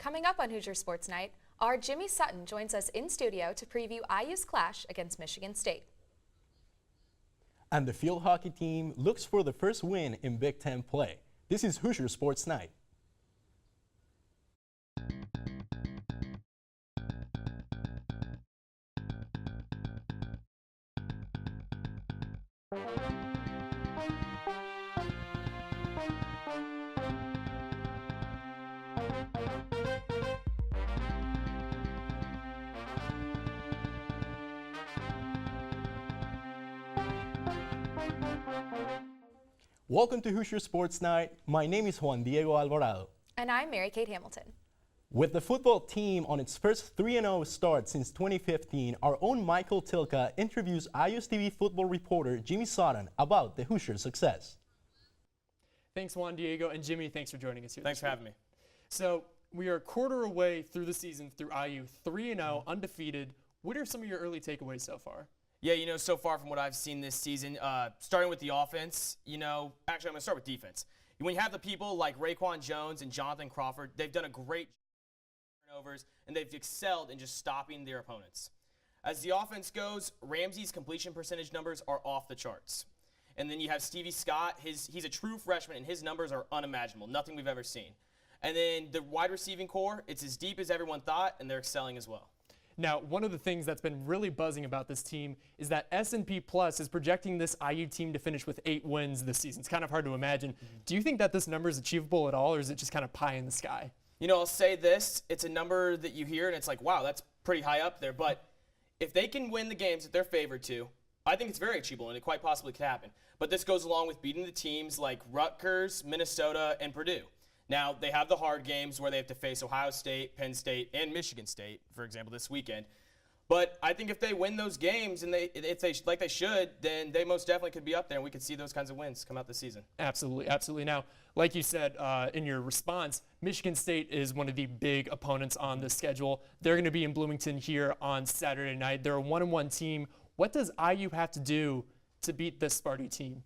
Coming up on Hoosier Sports Night, our Jimmy Sutton joins us in studio to preview IU's clash against Michigan State. And the field hockey team looks for the first win in Big Ten play. This is Hoosier Sports Night. Welcome to Hoosier Sports Night. My name is Juan Diego Alvarado. And I'm Mary Kate Hamilton. With the football team on its first 3-0 start since 2015, our own Michael Tilka interviews IU's TV football reporter Jimmy Sutton about the Hoosier success. Thanks, Juan Diego, and Jimmy, thanks for joining us here. Thanks for having me. So we are a quarter away through the season through IU, 3-0, undefeated. What are some of your early takeaways so far? Yeah, so far from what I've seen this season, starting with the offense, actually I'm going to start with defense. When you have the people like Raekwon Jones and Jonathan Crawford, they've done a great job of turnovers, and they've excelled in just stopping their opponents. As the offense goes, Ramsey's completion percentage numbers are off the charts. And then you have Stevie Scott. He's a true freshman, and his numbers are unimaginable, nothing we've ever seen. And then the wide receiving core, it's as deep as everyone thought, and they're excelling as well. Now, one of the things that's been really buzzing about this team is that S&P Plus is projecting this IU team to finish with 8 wins this season. It's kind of hard to imagine. Do you think that this number is achievable at all, or is it just kind of pie in the sky? I'll say this. It's a number that you hear, and it's like, wow, that's pretty high up there. But if they can win the games that they're favored to, I think it's very achievable, and it quite possibly could happen. But this goes along with beating the teams like Rutgers, Minnesota, and Purdue. Now, they have the hard games where they have to face Ohio State, Penn State, and Michigan State, for example, this weekend. But I think if they win those games, and if they like they should, then they most definitely could be up there, and we could see those kinds of wins come out this season. Absolutely, absolutely. Now, like you said in your response, Michigan State is one of the big opponents on the schedule. They're going to be in Bloomington here on Saturday night. They're a 1-1 team. What does IU have to do to beat this Sparty team?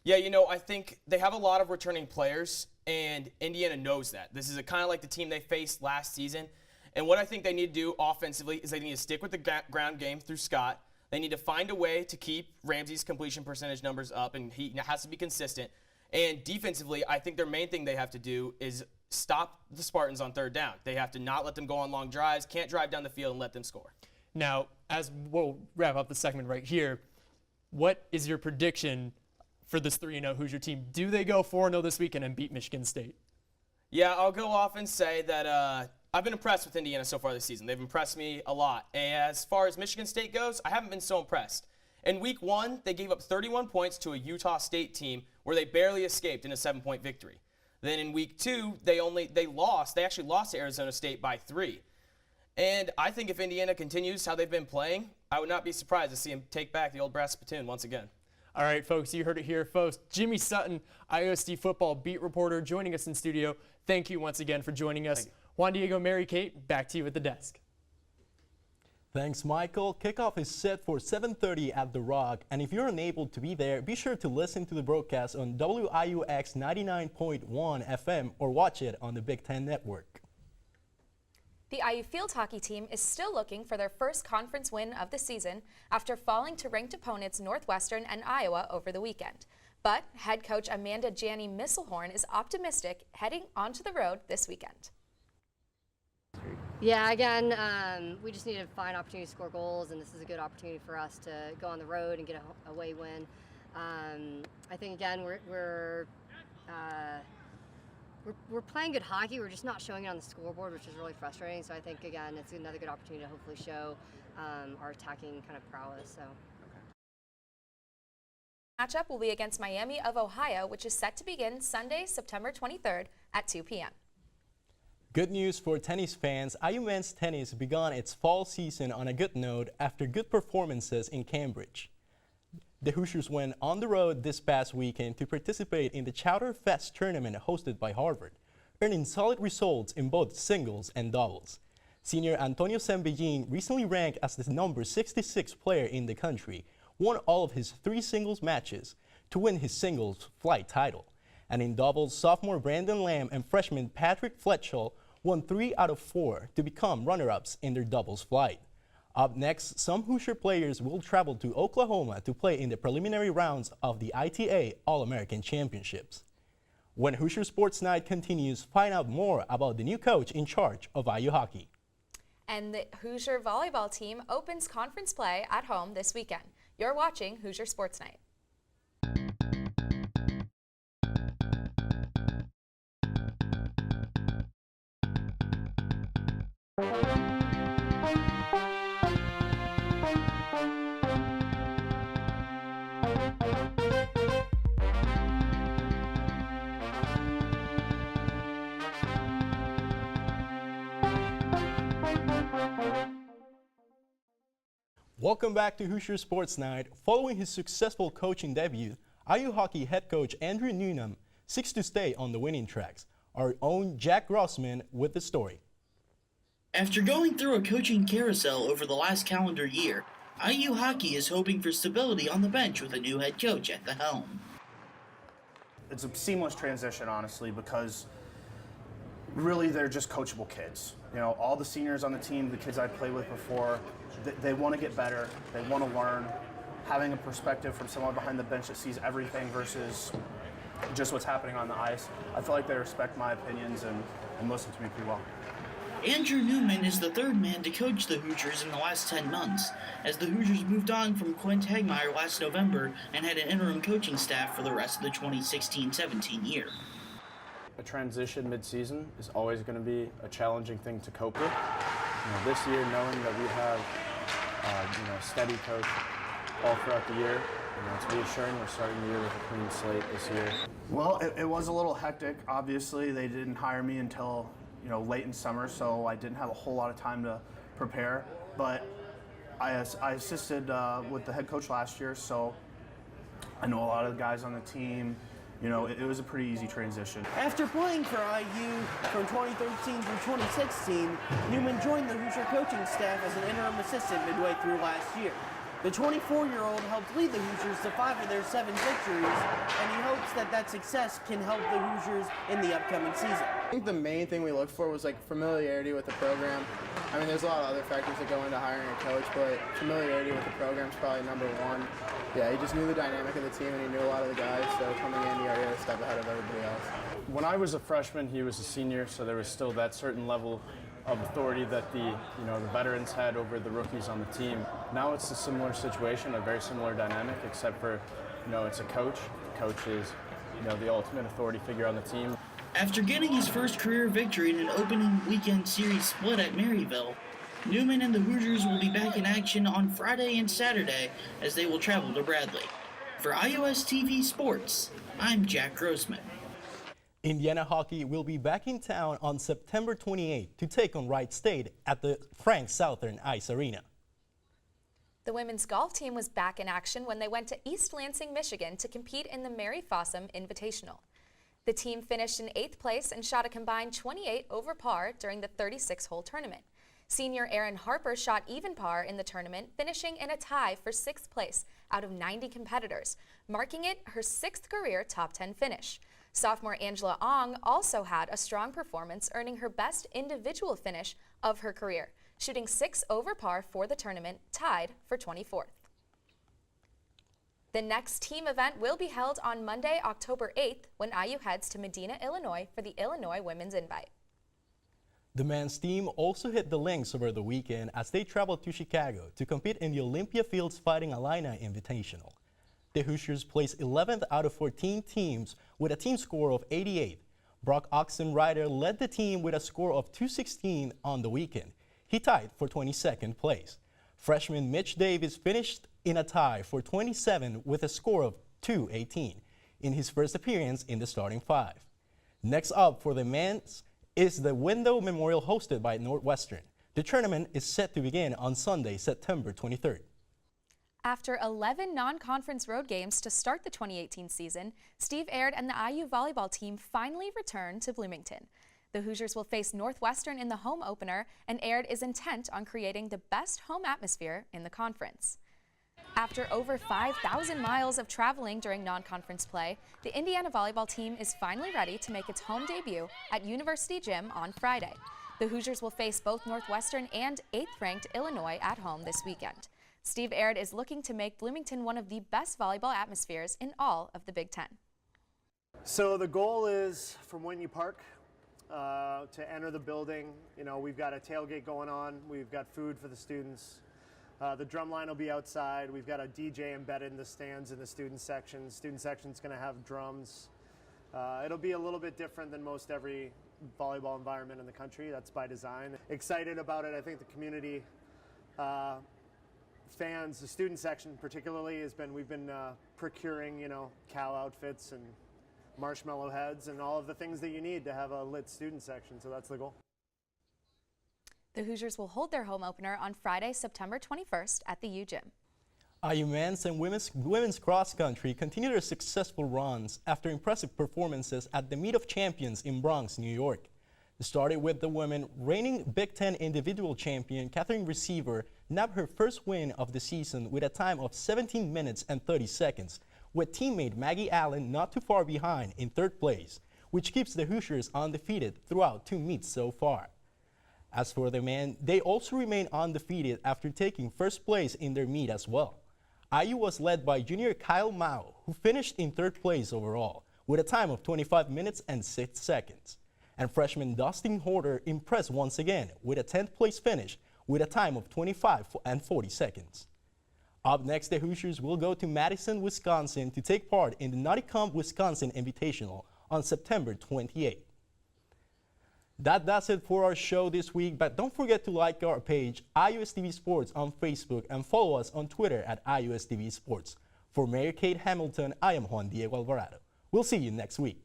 Yeah, I think they have a lot of returning players, and Indiana knows that. This is kind of like the team they faced last season. And what I think they need to do offensively is they need to stick with the ground game through Scott. They need to find a way to keep Ramsey's completion percentage numbers up, and he has to be consistent. And defensively, I think their main thing they have to do is stop the Spartans on third down. They have to not let them go on long drives, can't drive down the field and let them score. Now, as we'll wrap up the segment right here, what is your prediction for this 3-0 Hoosier team? Do they go 4-0 this weekend and beat Michigan State? Yeah, I'll go off and say that I've been impressed with Indiana so far this season. They've impressed me a lot. And as far as Michigan State goes, I haven't been so impressed. In week 1, they gave up 31 points to a Utah State team where they barely escaped in a 7-point victory. Then in week 2, they actually lost to Arizona State by 3. And I think if Indiana continues how they've been playing, I would not be surprised to see them take back the old brass spittoon once again. All right, folks, you heard it here, folks. Jimmy Sutton, IOSD football beat reporter, joining us in studio. Thank you once again for joining us. Juan Diego, Mary Kate, back to you at the desk. Thanks, Michael. Kickoff is set for 7:30 at The Rock, and if you're unable to be there, be sure to listen to the broadcast on WIUX 99.1 FM or watch it on the Big Ten Network. The IU field hockey team is still looking for their first conference win of the season after falling to ranked opponents Northwestern and Iowa over the weekend. But head coach Amanda Janney Misselhorn is optimistic heading onto the road this weekend. Yeah, again, we just need to find opportunities to score goals, and this is a good opportunity for us to go on the road and get a away win. I think, again, we're playing good hockey. We're just not showing it on the scoreboard, which is really frustrating. So I think, again, it's another good opportunity to hopefully show our attacking kind of prowess. So. Matchup will be against Miami of Ohio, which is set to begin Sunday, September 23rd at 2 p.m. Good news for tennis fans. IU men's tennis began its fall season on a good note after good performances in Cambridge. The Hoosiers went on the road this past weekend to participate in the Chowder Fest tournament hosted by Harvard, earning solid results in both singles and doubles. Senior Antonio Sembellin, recently ranked as the number 66 player in the country, won all of his 3 singles matches to win his singles flight title. And in doubles, sophomore Brandon Lamb and freshman Patrick Fletchell won 3 out of 4 to become runner-ups in their doubles flight. Up next, some Hoosier players will travel to Oklahoma to play in the preliminary rounds of the ITA All-American Championships. When Hoosier Sports Night continues, find out more about the new coach in charge of IU hockey. And the Hoosier volleyball team opens conference play at home this weekend. You're watching Hoosier Sports Night. Welcome back to Hoosier Sports Night. Following his successful coaching debut, IU hockey head coach Andrew Newnham seeks to stay on the winning tracks. Our own Jack Grossman with the story. After going through a coaching carousel over the last calendar year, IU hockey is hoping for stability on the bench with a new head coach at the helm. It's a seamless transition, honestly, because really they're just coachable kids. You know, all the seniors on the team, the kids I played with before, they want to get better, they want to learn. Having a perspective from someone behind the bench that sees everything versus just what's happening on the ice, I feel like they respect my opinions and listen to me pretty well. Andrew Newman is the third man to coach the Hoosiers in the last 10 months, as the Hoosiers moved on from Quint Hagmeyer last November and had an interim coaching staff for the rest of the 2016-17 year. A transition mid-season is always going to be a challenging thing to cope with. You know, this year, knowing that we have a steady coach all throughout the year, it's reassuring. We're starting the year with a clean slate this year. Well, it was a little hectic. Obviously, they didn't hire me until late in summer, so I didn't have a whole lot of time to prepare. But I assisted with the head coach last year, so I know a lot of the guys on the team. It was a pretty easy transition. After playing for IU from 2013 through 2016, Newman joined the Hoosier coaching staff as an interim assistant midway through last year. The 24-year-old helped lead the Hoosiers to 5 of their 7 victories, and he hopes that success can help the Hoosiers in the upcoming season. I think the main thing we looked for was familiarity with the program. I mean, there's a lot of other factors that go into hiring a coach, but familiarity with the program is probably number one. Yeah, he just knew the dynamic of the team and he knew a lot of the guys, so coming in, he already had a step ahead of everybody else. When I was a freshman, he was a senior, so there was still that certain level of authority that the veterans had over the rookies on the team. Now it's a similar situation, a very similar dynamic, except for it's a coach. The coach is the ultimate authority figure on the team. After getting his first career victory in an opening weekend series split at Maryville, Newman and the Hoosiers will be back in action on Friday and Saturday as they will travel to Bradley. For IOS TV Sports, I'm Jack Grossman. Indiana hockey will be back in town on September 28th to take on Wright State at the Frank Southern Ice Arena. The women's golf team was back in action when they went to East Lansing, Michigan to compete in the Mary Fossum Invitational. The team finished in 8th place and shot a combined 28 over par during the 36-hole tournament. Senior Erin Harper shot even par in the tournament, finishing in a tie for 6th place out of 90 competitors, marking it her 6th career top 10 finish. Sophomore Angela Ong also had a strong performance, earning her best individual finish of her career, shooting 6 over par for the tournament, tied for 24th. The next team event will be held on Monday, October 8th, when IU heads to Medina, Illinois for the Illinois Women's Invite. The men's team also hit the links over the weekend as they traveled to Chicago to compete in the Olympia Fields Fighting Illini Invitational. The Hoosiers placed 11th out of 14 teams with a team score of 88. Brock Oxenrider led the team with a score of 216 on the weekend. He tied for 22nd place. Freshman Mitch Davis finished in a tie for 27 with a score of 218 in his first appearance in the starting 5. Next up for the men's is the Window Memorial hosted by Northwestern. The tournament is set to begin on Sunday, September 23rd. After 11 non-conference road games to start the 2018 season, Steve Aird and the IU volleyball team finally returned to Bloomington. The Hoosiers will face Northwestern in the home opener, and Aird is intent on creating the best home atmosphere in the conference. After over 5,000 miles of traveling during non-conference play, the Indiana volleyball team is finally ready to make its home debut at University Gym on Friday. The Hoosiers will face both Northwestern and 8th-ranked Illinois at home this weekend. Steve Aird is looking to make Bloomington one of the best volleyball atmospheres in all of the Big Ten. So the goal is from Whitney Park to enter the building. You know, we've got a tailgate going on. We've got food for the students. The drum line will be outside. We've got a DJ embedded in the stands in the student section. Student section's going to have drums. It'll be a little bit different than most every volleyball environment in the country. That's by design. Excited about it. I think the community fans, the student section particularly, we've been procuring, you know, cow outfits and marshmallow heads and all of the things that you need to have a lit student section. So that's the goal. The Hoosiers will hold their home opener on Friday, September 21st at the U Gym. IU men's and women's cross country continue their successful runs after impressive performances at the Meet of Champions in Bronx, New York. It started with the women. Reigning Big Ten individual champion Catherine Receiver nabbed her first win of the season with a time of 17 minutes and 30 seconds, with teammate Maggie Allen not too far behind in third place, which keeps the Hoosiers undefeated throughout 2 meets so far. As for the men, they also remain undefeated after taking first place in their meet as well. IU was led by junior Kyle Mao, who finished in third place overall with a time of 25 minutes and 6 seconds. And freshman Dustin Horder impressed once again with a 10th place finish with a time of 25 and 40 seconds. Up next, the Hoosiers will go to Madison, Wisconsin to take part in the Nite Wisconsin Invitational on September 28th. That does it for our show this week, but don't forget to like our page, IUSTV Sports, on Facebook and follow us on Twitter at IUSTV Sports. For Mayor Kate Hamilton, I am Juan Diego Alvarado. We'll see you next week.